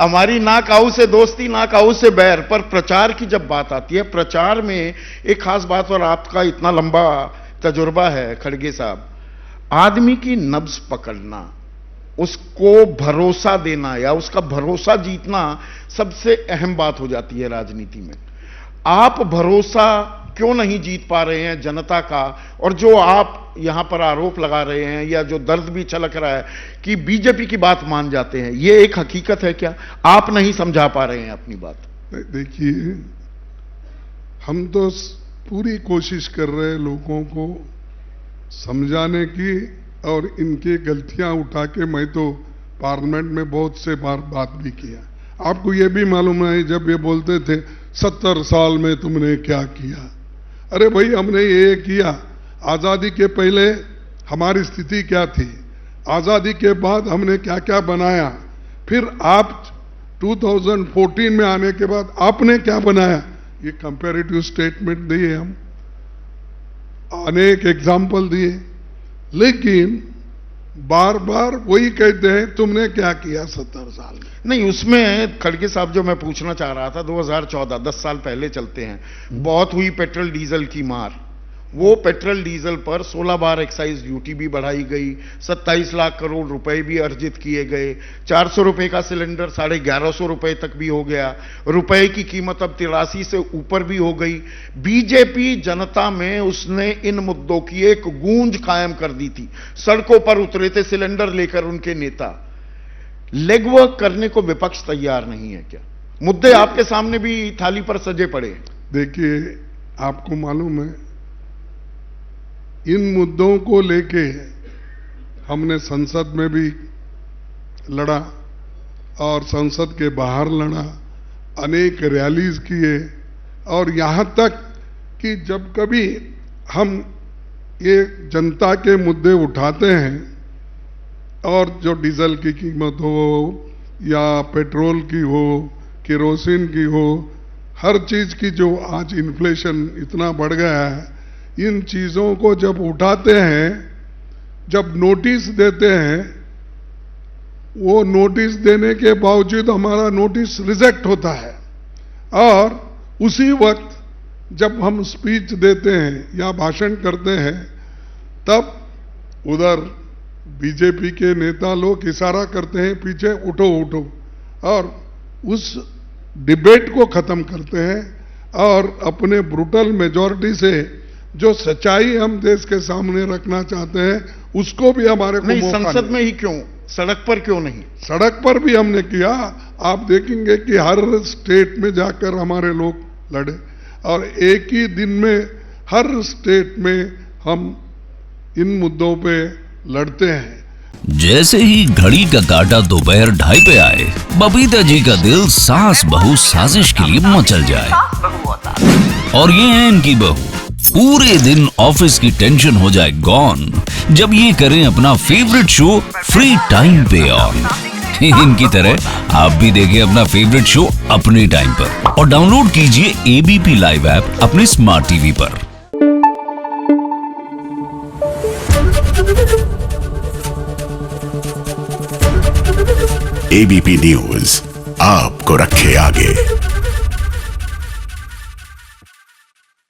हमारी ना काऊ से दोस्ती ना काऊ से बैर। पर प्रचार की जब बात आती है, प्रचार में एक खास बात, और आपका इतना लंबा तजुर्बा है खड़गे साहब, आदमी की नब्ज पकड़ना, उसको भरोसा देना या उसका भरोसा जीतना सबसे अहम बात हो जाती है राजनीति में। आप भरोसा क्यों नहीं जीत पा रहे हैं जनता का? और जो आप यहां पर आरोप लगा रहे हैं या जो दर्द भी छलक रहा है कि बीजेपी की बात मान जाते हैं, ये एक हकीकत है क्या? आप नहीं समझा पा रहे हैं अपनी बात? देखिए, हम तो पूरी कोशिश कर रहे हैं लोगों को समझाने की, और इनकी गलतियां उठा के मैं तो पार्लियामेंट में बहुत से बार बात भी किया। आपको ये भी मालूम है, जब ये बोलते थे 70 साल में तुमने क्या किया, अरे भाई हमने ये किया। आजादी के पहले हमारी स्थिति क्या थी, आजादी के बाद हमने क्या क्या बनाया, फिर आप 2014 में आने के बाद आपने क्या बनाया, ये कंपैरेटिव स्टेटमेंट दिए, हम अनेक एग्जाम्पल दिए, लेकिन बार बार वही कहते हैं तुमने क्या किया 70 साल में। नहीं, उसमें खड़गे साहब जो मैं पूछना चाह रहा था, 2014 10 साल पहले चलते हैं, बहुत हुई पेट्रोल डीजल की मार। वो पेट्रोल डीजल पर 16 बार एक्साइज ड्यूटी भी बढ़ाई गई, 27 लाख करोड़ रुपए भी अर्जित किए गए, 400 रुपए का सिलेंडर 1150 रुपए तक भी हो गया, रुपए की कीमत अब 83 से ऊपर भी हो गई। बीजेपी जनता में उसने इन मुद्दों की एक गूंज कायम कर दी थी, सड़कों पर उतरे थे सिलेंडर लेकर उनके नेता। लेग वर्क करने को विपक्ष तैयार नहीं है क्या? मुद्दे आपके सामने भी थाली पर सजे पड़े। देखिए, आपको मालूम है, इन मुद्दों को लेके हमने संसद में भी लड़ा और संसद के बाहर लड़ा, अनेक रैलीज किए, और यहां तक कि जब कभी हम ये जनता के मुद्दे उठाते हैं, और जो डीजल की कीमत हो या पेट्रोल की हो, केरोसिन की हो, हर चीज की जो आज इन्फ्लेशन इतना बढ़ गया है, इन चीजों को जब उठाते हैं, जब नोटिस देते हैं, वो नोटिस देने के बावजूद हमारा नोटिस रिजेक्ट होता है, और उसी वक्त जब हम स्पीच देते हैं या भाषण करते हैं, तब उधर बीजेपी के नेता लोग इशारा करते हैं पीछे, उठो उठो, और उस डिबेट को खत्म करते हैं, और अपने ब्रूटल मेजॉरिटी से जो सच्चाई हम देश के सामने रखना चाहते हैं उसको भी हमारे को नहीं, संसद में ही क्यों, सड़क पर क्यों नहीं? सड़क पर भी हमने किया। आप देखेंगे कि हर स्टेट में जाकर हमारे लोग लड़े, और एक ही दिन में हर स्टेट में हम इन मुद्दों पे लड़ते हैं। जैसे ही घड़ी का काटा दोपहर 2:30 पे आए, बबीता जी का दिल सास बहू साजिश के लिए मचल जाए। और ये है इनकी बहू, पूरे दिन ऑफिस की टेंशन हो जाए गॉन जब ये करें अपना फेवरेट शो फ्री टाइम पे ऑन। इनकी तरह आप भी देखें अपना फेवरेट शो अपने टाइम पर, और डाउनलोड कीजिए एबीपी लाइव ऐप अपने स्मार्ट टीवी पर। एबीपी न्यूज आपको रखे आगे।